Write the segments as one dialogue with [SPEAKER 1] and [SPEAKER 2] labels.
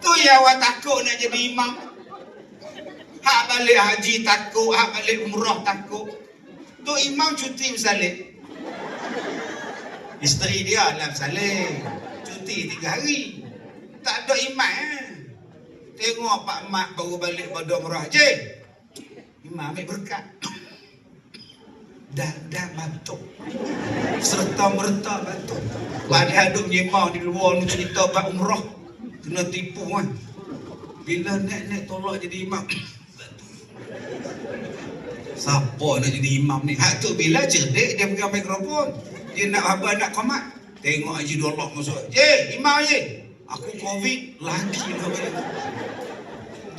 [SPEAKER 1] Tu yang awak takut nak jadi imam. Hak balik haji takut, hak balik umrah takut. Tu imam cuti bersalik. Isteri dia lah bersalik. Cuti 3 hari. Tak ada imam. Tengok pak mak baru balik pada umrah je. Imam ambil berkat. Dah batuk. Serta merta batuk. Padahal duk menyembang di luar ni cerita bab umrah. Kena tipu kan. Bila naik tolak jadi imam. Siapa nak jadi imam ni? Hak tu bila cerdik dia pegang mikrofon. Dia nak apa nak komat. Tengok Haji Dolok masuk. Imam je. Aku COVID lagi lah.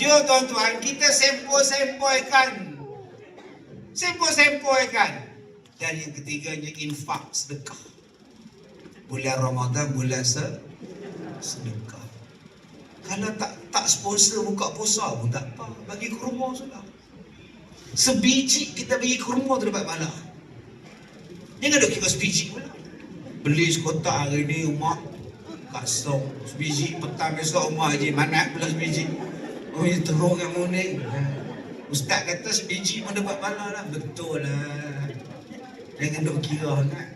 [SPEAKER 1] Dia tuan-tuan, kita sempoi-sempoikan. Sempoi-sempoikan. Dan yang ketiganya infak, sedekah. Bulan Ramadan, bulan sedekah. Kalau tak sponsor buka puasa pun tak apa. Bagi kurma sudah. Sebiji kita bagi kurma tu dapat pahala. Jangan duk kira sebiji pula. Beli sekotak hari ni rumah kat stok sebiji, petang besok rumah Haji Manat pula sebiji. Oh ini teruk yang muning. Ustaz kata sebiji pun dapat pahala lah. Betul lah. Jangan duk kira kan.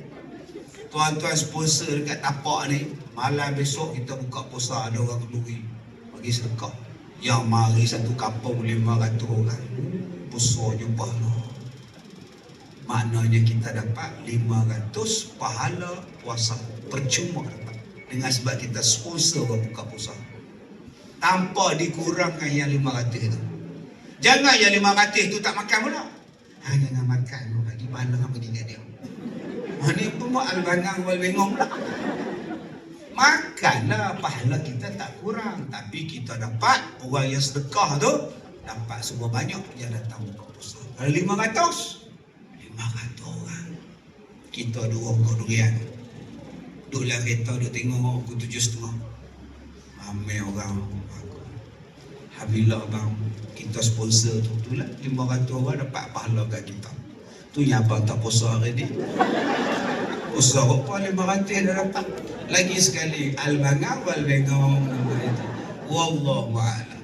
[SPEAKER 1] Tuan-tuan sponsor dekat tapak ni, malam besok kita buka puasa, ada orang kenduri bagi sedekah. Yang mari satu kampung 500 orang. Puasa je pahala. Maknanya kita dapat 500 pahala puasa. Percuma dapat. Dengan sebab kita sponsor orang buka puasa. Tanpa dikurangkan yang 500 itu. Jangan yang 500 itu tak makan pula. Jangan makan. Bagi pahala bagi dia. Ini pun buat al-bangang wal-bengong pula. Makanlah, pahala kita tak kurang. Tapi kita dapat, orang yang sedekah tu dapat semua banyak yang datang buka puasa. Kalau 500 orang. Kita 2 orang durian. Duduk dalam kereta, duduk tengok pukul 7.30. Ramai orang. Alhamdulillah bang, kita sponsor tu. Itulah 500 orang dapat pahala kat kita. Tu yang abang tak puasa hari ni. Puasa apa 500 dah dapat. Lagi sekali, al-bangang wal-bengong. Wallahu a'lam.